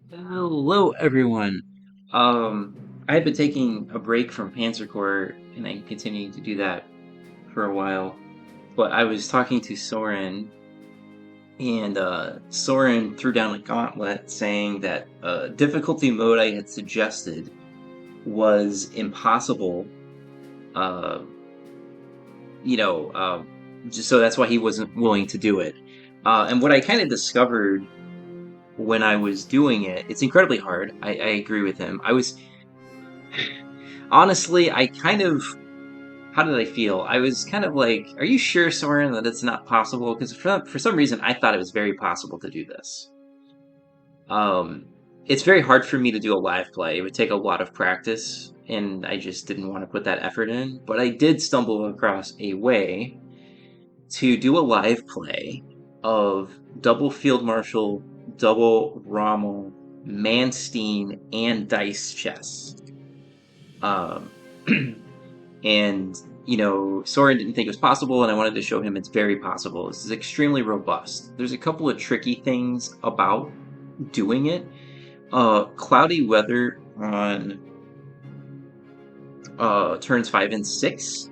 Hello, everyone. I had been taking a break from Panzer Corps, and I'm continuing to do that for a while. But I was talking to Soren, and Soren threw down a gauntlet saying that difficulty mode I had suggested was impossible. Uh, you know, uh, just so that's why he wasn't willing to do it. And what I kind of discovered when I was doing it, it's incredibly hard. I agree with him. Honestly, I kind of, how did I feel? I was kind of like, are you sure, Soren, that it's not possible? Because for some reason, I thought it was very possible to do this. Um, it's very hard for me to do a live play. It would take a lot of practice, and I just didn't want to put that effort in. But I did stumble across a way to do a live play of double field marshal, double Rommel, Manstein, and dice chess. Um, and Soren didn't think it was possible, and I wanted to show him it's very possible. This is extremely robust. There's a couple of tricky things about doing it. Cloudy weather on turns 5 and 6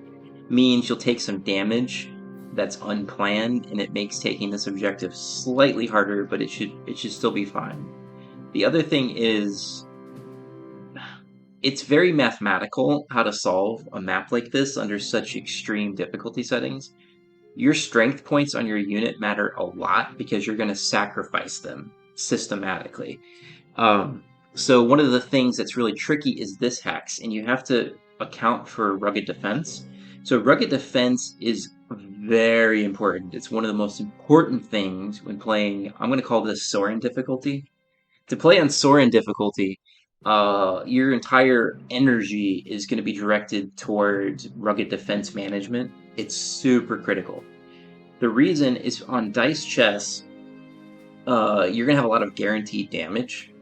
means you'll take some damage that's unplanned, and it makes taking this objective slightly harder, but it should still be fine. The other thing is it's very mathematical how to solve a map like this under such extreme difficulty settings. Your strength points on your unit matter a lot because you're going to sacrifice them systematically. Um, so one of the things that's really tricky is this hex, and you have to account for rugged defense. So rugged defense is very important. It's one of the most important things when playing. I'm going to call this Soren difficulty. To play on Soren difficulty, your entire energy is going to be directed towards rugged defense management. It's super critical. The reason is on dice chess, you're gonna have a lot of guaranteed damage.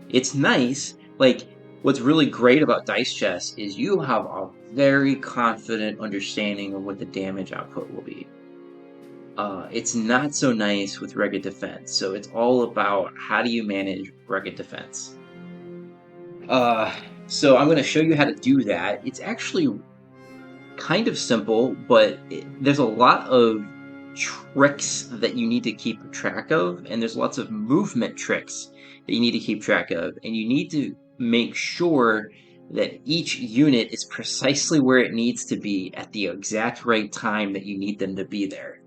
It's nice. Like, what's really great about dice chess is you have a very confident understanding of what the damage output will be. It's not so nice with rugged defense. So it's all about how do you manage rugged defense. Uh, so I'm going to show you how to do that. It's actually kind of simple, but there's a lot of tricks that you need to keep track of, and there's lots of movement tricks that you need to keep track of, and you need to make sure that each unit is precisely where it needs to be at the exact right time that you need them to be there.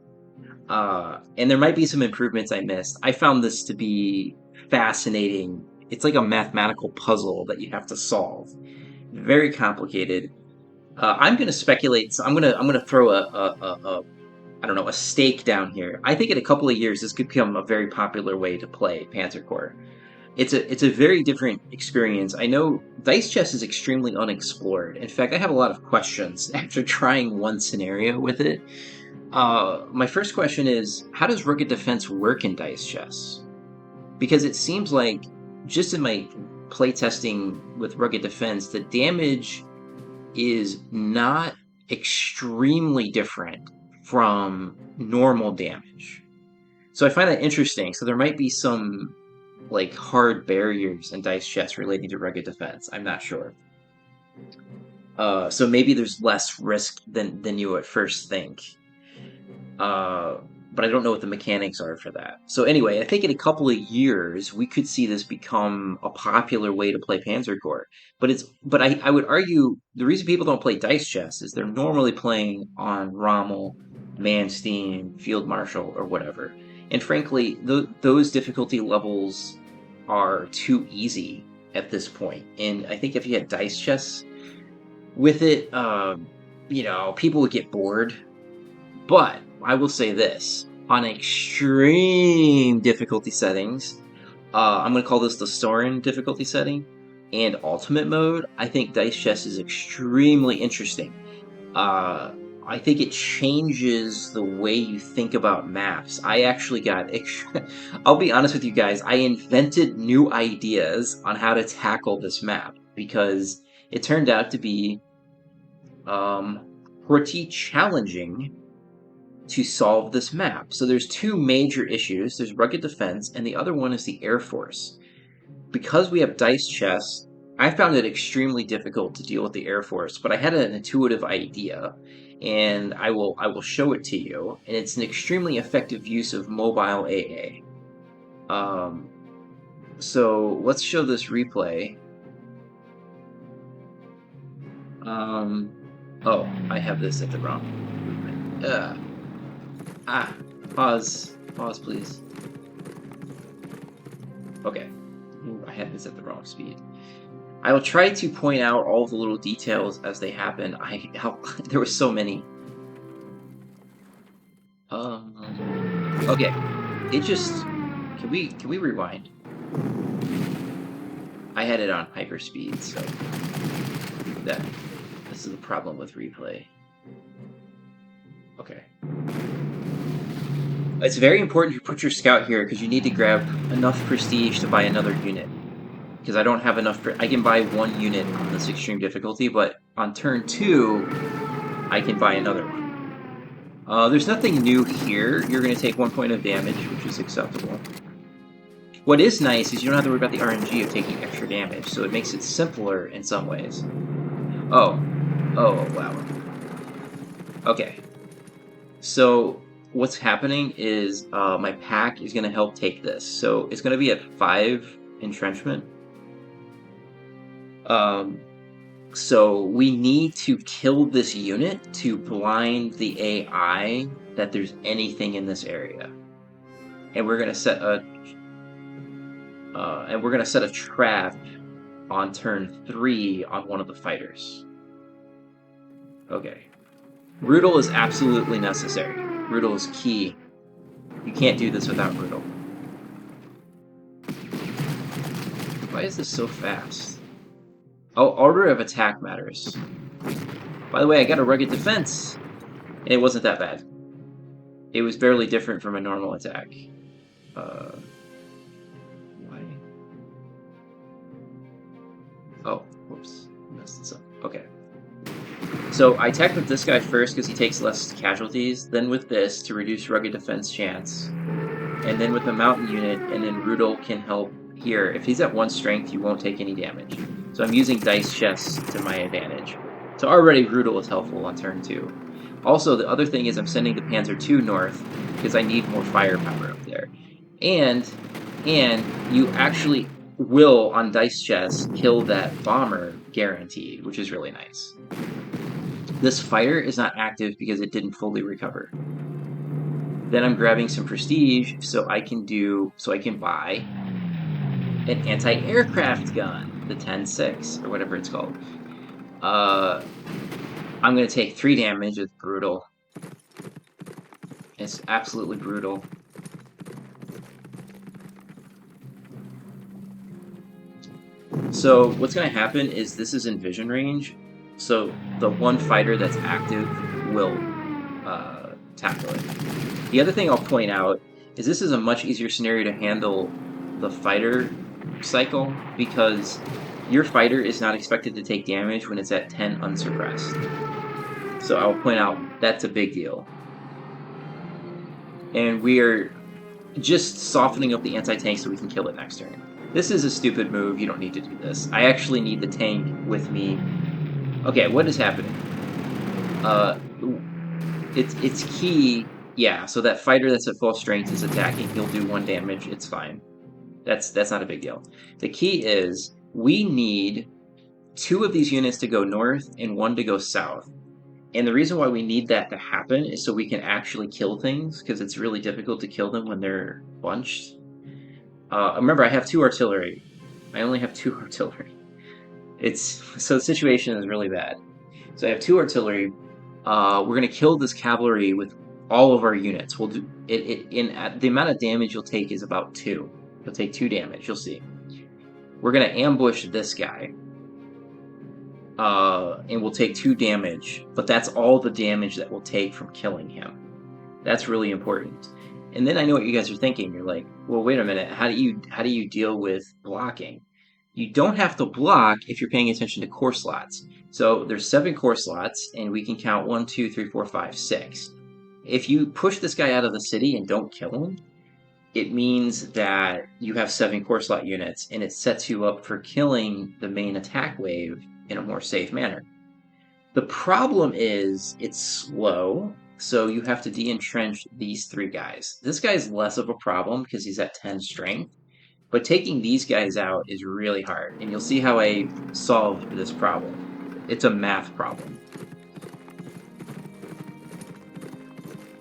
And there might be some improvements I missed. I found this to be fascinating. It's like a mathematical puzzle that you have to solve. Very complicated. I'm going to speculate. So I'm gonna throw a I don't know, a stake down here. I think in a couple of years this could become a very popular way to play Panzer Corps. It's a very different experience. I know dice chess is extremely unexplored. In fact, I have a lot of questions after trying one scenario with it. My first question is, how does rugged defense work in dice chess? Because it seems like just in my playtesting with rugged defense, the damage is not extremely different from normal damage. So I find that interesting. So there might be some like hard barriers in dice chess relating to rugged defense. I'm not sure. So maybe there's less risk than you at first think. Uh, but I don't know what the mechanics are for that. So anyway, I think in a couple of years we could see this become a popular way to play Panzer Corps. But I would argue the reason people don't play dice chess is they're normally playing on Rommel, Manstein, Field Marshal, or whatever. And frankly, those difficulty levels are too easy at this point. And I think if you had dice chess with it, people would get bored. But I will say this on extreme difficulty settings, I'm going to call this the Soren difficulty setting, and ultimate mode, I think dice chess is extremely interesting. Uh, I think it changes the way you think about maps. I actually got, I'll be honest with you guys, I invented new ideas on how to tackle this map because it turned out to be um, pretty challenging to solve this map. So there's two major issues. There's rugged defense, and the other one is the Air Force. because we have dice chess, I found it extremely difficult to deal with the Air Force, but I had an intuitive idea, and I will show it to you. And it's an extremely effective use of mobile AA. So let's show this replay. Oh, I have this at the wrong movement. Pause, please. Okay, I had this at the wrong speed. I will try to point out all of the little details as they happen. There were so many. Okay, it just can we rewind? I had it on hyperspeed, so this is the problem with replay. Okay. It's very important you put your scout here because you need to grab enough prestige to buy another unit. Because I don't have enough. I can buy one unit on this extreme difficulty, but on turn 2, I can buy another one. There's nothing new here. You're going to take 1 point of damage, which is acceptable. What is nice is you don't have to worry about the RNG of taking extra damage, so it makes it simpler in some ways. Oh, wow. Okay. So what's happening is my pack is going to help take this. So it's going to be at 5 entrenchment. So we need to kill this unit to blind the AI that there's anything in this area, and we're gonna set a trap on turn 3 on one of the fighters. Okay, Brutal is absolutely necessary. Brutal is key. You can't do this without Brutal. Why is this so fast? Oh, order of attack matters. By the way, I got a rugged defense, and it wasn't that bad. It was barely different from a normal attack. Why? Oh, whoops. Messed this up. Okay. So I attack with this guy first because he takes less casualties, then with this to reduce rugged defense chance, and then with the mountain unit, and then Rudel can help here. If he's at 1 strength, you won't take any damage. So I'm using dice chess to my advantage. So already Rudel is helpful on turn 2. Also, the other thing is I'm sending the Panzer II north because I need more firepower up there. And you actually will, on dice chess, kill that bomber guaranteed, which is really nice. This fighter is not active because it didn't fully recover. Then I'm grabbing some prestige so I can buy an anti-aircraft gun, the 10-6, or whatever it's called. I'm going to take 3 damage with Brutal. It's absolutely brutal. So what's going to happen is this is in vision range, so the one fighter that's active will tackle it. The other thing I'll point out is this is a much easier scenario to handle the fighter cycle because your fighter is not expected to take damage when it's at 10 unsuppressed. So I'll point out that's a big deal. And we are just softening up the anti-tank so we can kill it next turn. This is a stupid move, you don't need to do this. I actually need the tank with me. Okay, what is happening? It's key. Yeah, so that fighter that's at full strength is attacking. He'll do 1 damage, it's fine. That's not a big deal. The key is we need 2 of these units to go north and 1 to go south. And the reason why we need that to happen is so we can actually kill things, because it's really difficult to kill them when they're bunched. Remember, I have 2 artillery. I only have 2 artillery. So the situation is really bad. So I have 2 artillery. We're gonna kill this cavalry with all of our units. We'll do it. The amount of damage you'll take is about 2. You'll take 2 damage. You'll see. We're gonna ambush this guy. And we'll take 2 damage, but that's all the damage that we'll take from killing him. That's really important. And then I know what you guys are thinking. You're like, well, wait a minute. How do you deal with blocking? You don't have to block if you're paying attention to core slots. So there's 7 core slots, and we can count 1, 2, 3, 4, 5, 6. If you push this guy out of the city and don't kill him, it means that you have 7 core slot units, and it sets you up for killing the main attack wave in a more safe manner. The problem is it's slow, so you have to de-entrench these 3 guys. This guy's less of a problem because he's at 10 strength, but taking these guys out is really hard, and you'll see how I solved this problem. It's a math problem.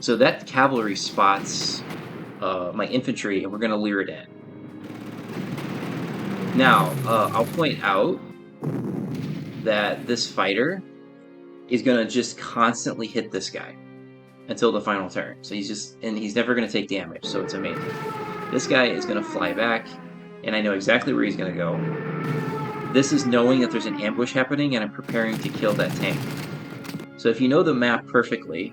So that cavalry spots my infantry, and we're going to lure it in. Now, I'll point out that this fighter is going to just constantly hit this guy until the final turn. So he's never going to take damage, so it's amazing. This guy is going to fly back, and I know exactly where he's going to go. This is knowing that there's an ambush happening, and I'm preparing to kill that tank. So if you know the map perfectly,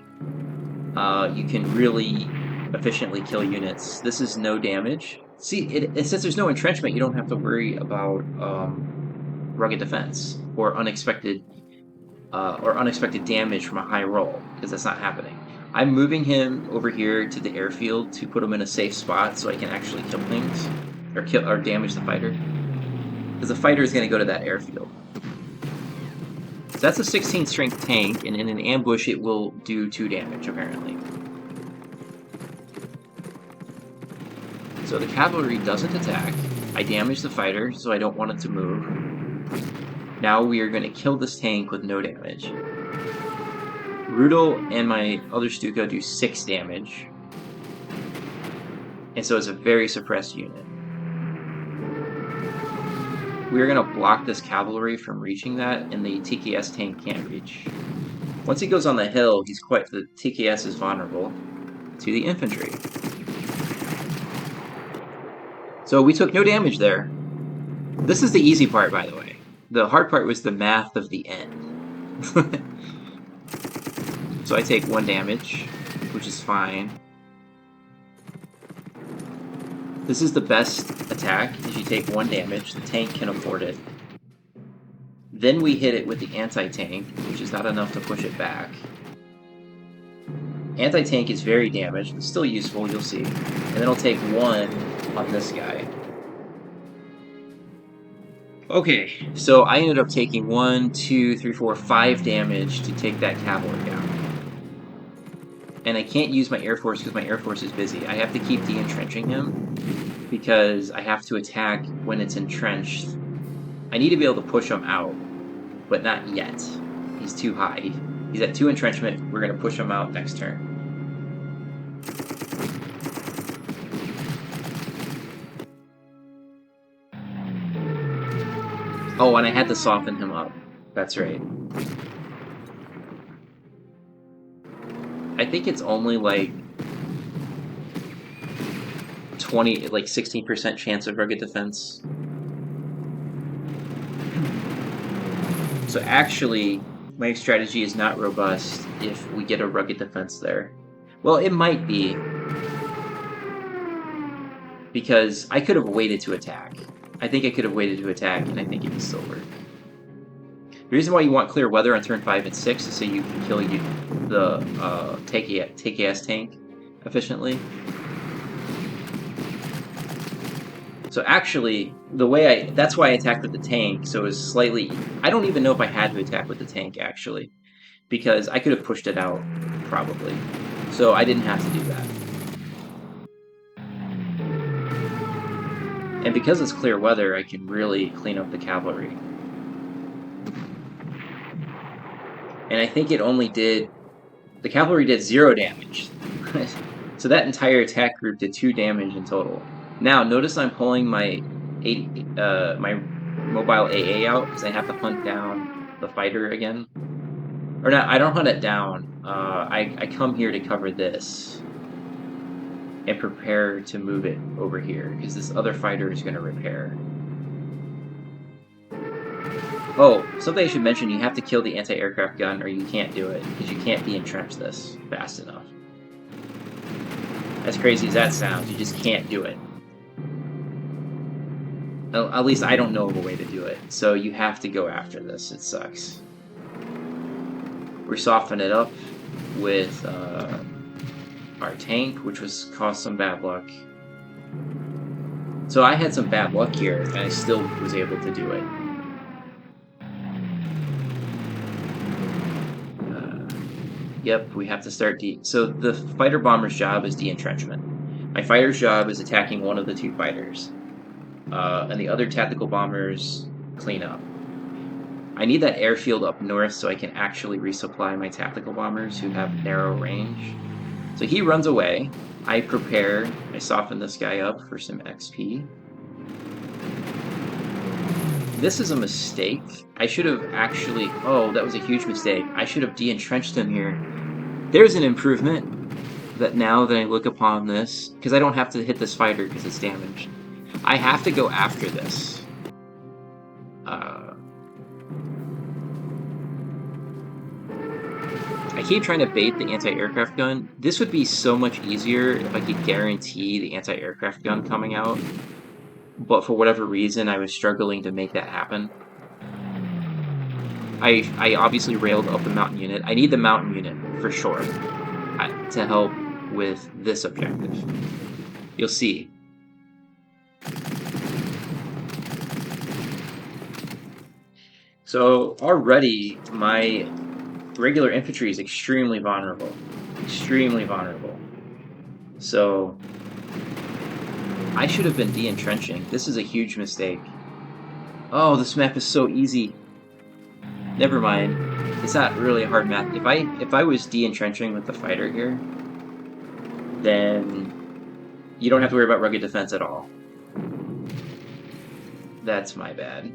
you can really efficiently kill units. This is no damage. See, since there's no entrenchment, you don't have to worry about rugged defense or unexpected damage from a high roll, because that's not happening. I'm moving him over here to the airfield to put him in a safe spot so I can actually kill things or damage the fighter, because the fighter is going to go to that airfield. So that's a 16 strength tank, and in an ambush it will do 2 damage apparently. So the cavalry doesn't attack. I damage the fighter, so I don't want it to move. Now we are going to kill this tank with no damage. Rudel and my other Stuka do 6 damage. And so it's a very suppressed unit. We're going to block this cavalry from reaching that, and the TKS tank can't reach. Once he goes on the hill, the TKS is vulnerable to the infantry. So we took no damage there. This is the easy part, by the way. The hard part was the math of the end. So I take 1 damage, which is fine. This is the best attack. If you take 1 damage, the tank can afford it. Then we hit it with the anti-tank, which is not enough to push it back. Anti-tank is very damaged, but still useful, you'll see. And then I'll take 1 on this guy. Okay, so I ended up taking 1, 2, 3, 4, 5 damage to take that cavalry down. And I can't use my Air Force because my Air Force is busy. I have to keep de-entrenching him because I have to attack when it's entrenched. I need to be able to push him out, but not yet. He's too high. He's at 2 entrenchment. We're going to push him out next turn. Oh, and I had to soften him up. That's right. I think it's only like 16% chance of rugged defense. So actually, my strategy is not robust if we get a rugged defense there. Well, it might be, because I could have waited to attack. I think I could have waited to attack, and I think it would still work. The reason why you want clear weather on turn 5 and 6 is so you can kill the TKS tank efficiently. So actually, that's why I attacked with the tank, so it was slightly... I don't even know if I had to attack with the tank, actually, because I could have pushed it out, probably. So I didn't have to do that. And because it's clear weather, I can really clean up the cavalry. And I think it only did... The cavalry did 0 damage. So that entire attack group did 2 damage in total. Now, notice I'm pulling my mobile AA out, because I have to hunt down the fighter again. Or not, I don't hunt it down. I come here to cover this. And prepare to move it over here, because this other fighter is going to repair. Oh, something I should mention, you have to kill the anti-aircraft gun or you can't do it, because you can't de-entrench this fast enough. As crazy as that sounds, you just can't do it. Well, at least I don't know of a way to do it, so you have to go after this. It sucks. We soften it up with... our tank, which caused some bad luck. So I had some bad luck here, and I still was able to do it. Yep, we have to start so the fighter bomber's job is de-entrenchment. My fighter's job is attacking one of the two fighters. And the other tactical bombers clean up. I need that airfield up north so I can actually resupply my tactical bombers who have narrow range. So he runs away. I prepare. I soften this guy up for some XP. This is a mistake. I should have actually... Oh, that was a huge mistake. I should have de-entrenched him here. There's an improvement that now that I look upon this, because I don't have to hit this fighter because it's damaged. I have to go after this. I keep trying to bait the anti-aircraft gun. This would be so much easier if I could guarantee the anti-aircraft gun coming out. But for whatever reason, I was struggling to make that happen. I obviously railed up the mountain unit. I need the mountain unit, for sure, to help with this objective. You'll see. So already, my regular infantry is extremely vulnerable. Extremely vulnerable. So I should have been de-entrenching. This is a huge mistake. Oh, this map is so easy. Never mind. It's not really a hard map. If I was de-entrenching with the fighter here, then you don't have to worry about rugged defense at all. That's my bad.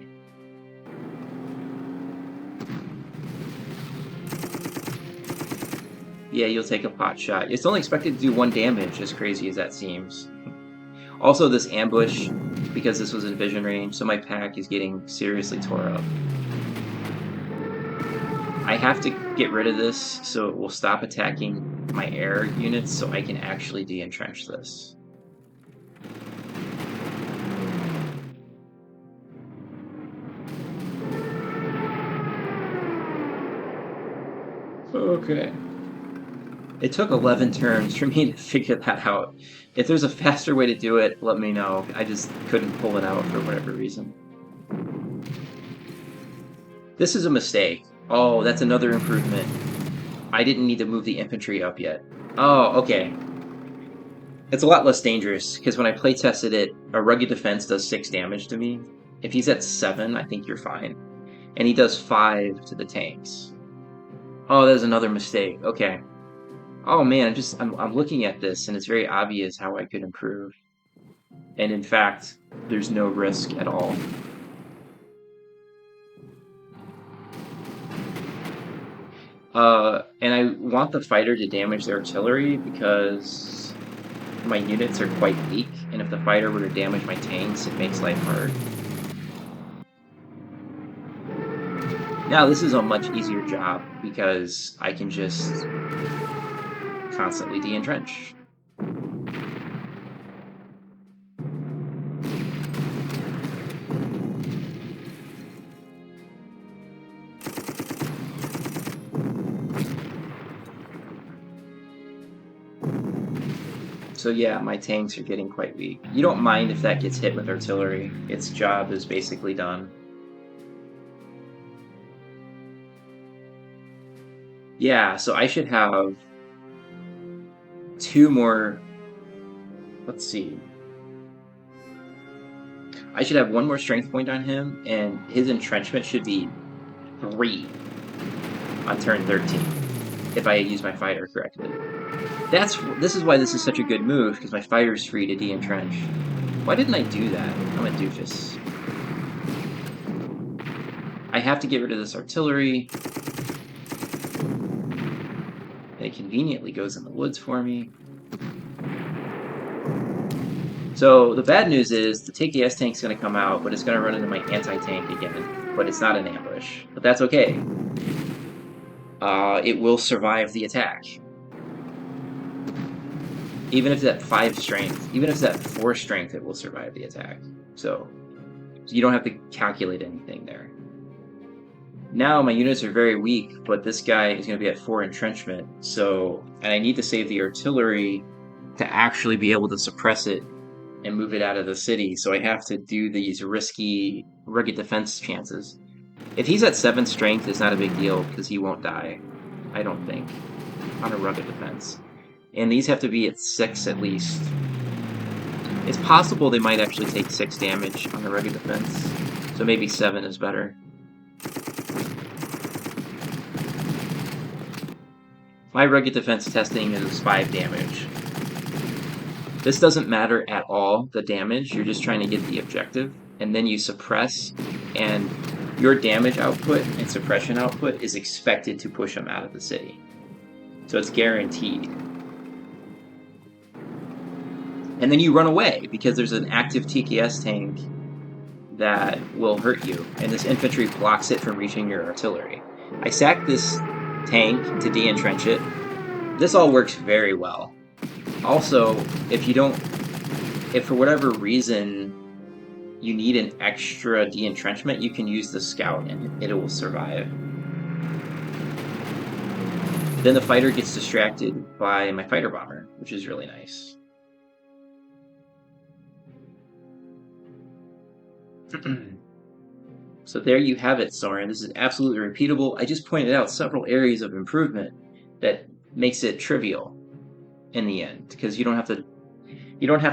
Yeah, you'll take a pot shot. It's only expected to do 1 damage, as crazy as that seems. Also, this ambush, because this was in vision range, so my pack is getting seriously tore up. I have to get rid of this so it will stop attacking my air units so I can actually de-entrench this. Okay. It took 11 turns for me to figure that out. If there's a faster way to do it, let me know. I just couldn't pull it out for whatever reason. This is a mistake. Oh, that's another improvement. I didn't need to move the infantry up yet. Oh, okay. It's a lot less dangerous, because when I play tested it, a rugged defense does 6 damage to me. If he's at 7, I think you're fine. And he does 5 to the tanks. Oh, that's another mistake. Okay. Oh man, I'm looking at this and it's very obvious how I could improve. And in fact, there's no risk at all. And I want the fighter to damage the artillery because my units are quite weak, and if the fighter were to damage my tanks, it makes life hard. Now this is a much easier job because I can just constantly de-entrench. So yeah, my tanks are getting quite weak. You don't mind if that gets hit with artillery. Its job is basically done. Yeah, so I should have 2 more... Let's see. I should have 1 more strength point on him, and his entrenchment should be 3 on turn 13, if I use my fighter correctly. This is why this is such a good move, because my fighter's free to de-entrench. Why didn't I do that? I'm a doofus. I have to get rid of this artillery. And it conveniently goes in the woods for me. So the bad news is the TKS tank's going to come out, but it's going to run into my anti-tank again. But it's not an ambush. But that's okay. It will survive the attack. Even if it's at 5 strength, even if it's at 4 strength, it will survive the attack. So you don't have to calculate anything there. Now my units are very weak, but this guy is going to be at 4 entrenchment. So, and I need to save the artillery to actually be able to suppress it and move it out of the city, so I have to do these risky rugged defense chances. If he's at 7 strength, it's not a big deal because he won't die, I don't think, on a rugged defense. And these have to be at 6 at least. It's possible they might actually take 6 damage on the rugged defense, so maybe 7 is better. My rugged defense testing is 5 damage. This doesn't matter at all, the damage, you're just trying to get the objective, and then you suppress, and your damage output and suppression output is expected to push them out of the city. So it's guaranteed. And then you run away, because there's an active TKS tank that will hurt you, and this infantry blocks it from reaching your artillery. I sacked this tank to de-entrench it. This all works very well. Also, if for whatever reason you need an extra de-entrenchment, you can use the scout and it will survive. Then the fighter gets distracted by my fighter bomber, which is really nice. So there you have it, Soren. This is absolutely repeatable. I just pointed out several areas of improvement that makes it trivial in the end, because you don't have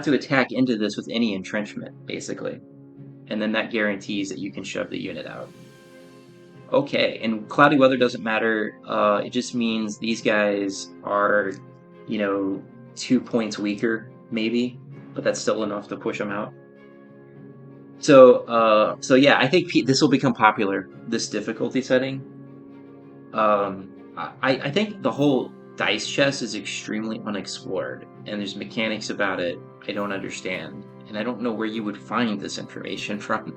to attack into this with any entrenchment, basically. And then that guarantees that you can shove the unit out. Okay, and cloudy weather doesn't matter. It just means these guys are, 2 points weaker, maybe, but that's still enough to push them out. So yeah, I think this will become popular, this difficulty setting. I think the whole dice chess is extremely unexplored, and there's mechanics about it I don't understand, and I don't know where you would find this information from.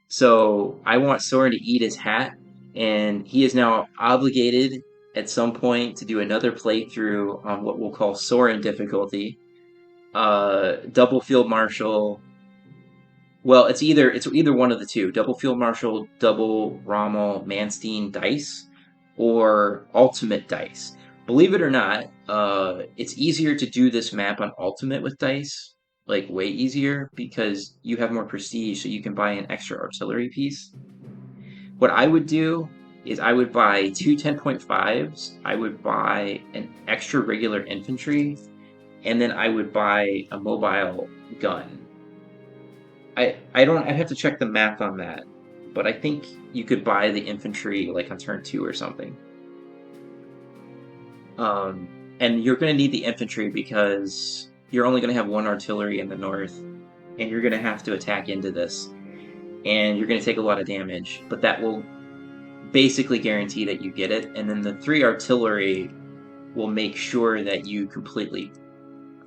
So I want Soren to eat his hat, and he is now obligated at some point to do another playthrough on what we'll call Soren difficulty. Double Field Marshal. Well, it's either one of the two: Double Field Marshal, Double Rommel, Manstein dice, or Ultimate dice. Believe it or not, it's easier to do this map on Ultimate with dice, like way easier, because you have more prestige, so you can buy an extra artillery piece. What I would do is I would buy 2 10.5s, I would buy an extra regular infantry, and then I would buy a mobile gun. I'd have to check the math on that, but I think you could buy the infantry like on turn 2 or something. And you're going to need the infantry because you're only going to have 1 artillery in the north, and you're going to have to attack into this, and you're going to take a lot of damage, but that will basically guarantee that you get it, and then the 3 artillery will make sure that you completely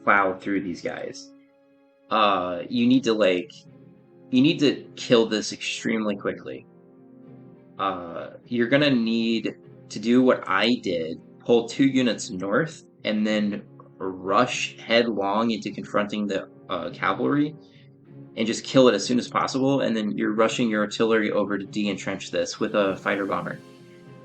plow through these guys. You need to kill this extremely quickly. You're gonna need to do what I did, pull 2 units north, and then rush headlong into confronting the cavalry, and just kill it as soon as possible, and then you're rushing your artillery over to de-entrench this with a fighter bomber.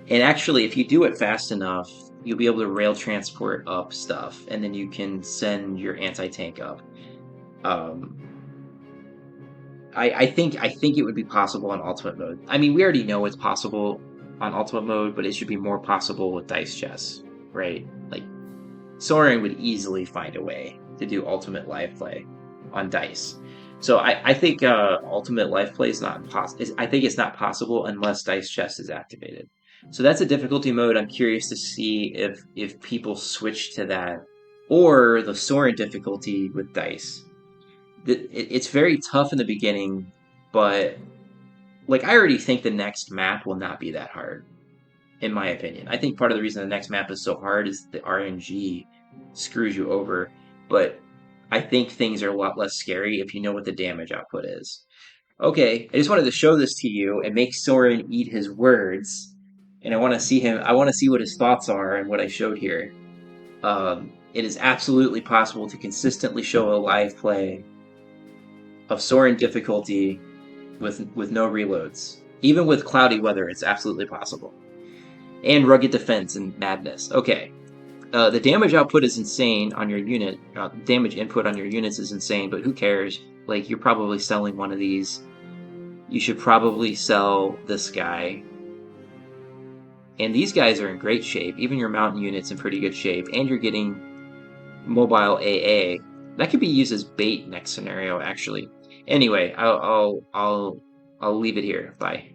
And actually, if you do it fast enough, you'll be able to rail transport up stuff, and then you can send your anti-tank up. I think it would be possible on Ultimate mode. I mean, we already know it's possible on Ultimate mode, but it should be more possible with dice chess, right? Like, Soren would easily find a way to do Ultimate live play on dice. So I think Ultimate live play is not possible. I think it's not possible unless dice chess is activated. So that's a difficulty mode. I'm curious to see if people switch to that, or the Soren difficulty with dice. It's very tough in the beginning, but like I already think the next map will not be that hard, in my opinion. I think part of the reason the next map is so hard is the RNG screws you over, but I think things are a lot less scary if you know what the damage output is. Okay, I just wanted to show this to you and make Soren eat his words, and I want to see what his thoughts are and what I showed here. It is absolutely possible to consistently show a live play of Soren difficulty with no reloads. Even with cloudy weather, it's absolutely possible. And rugged defense and madness. Okay. The damage output is insane on your unit. Damage input on your units is insane, but who cares? Like, you're probably selling one of these. You should probably sell this guy. And these guys are in great shape. Even your mountain unit's in pretty good shape. And you're getting mobile AA. That could be used as bait next scenario, actually. Anyway, I'll leave it here. Bye.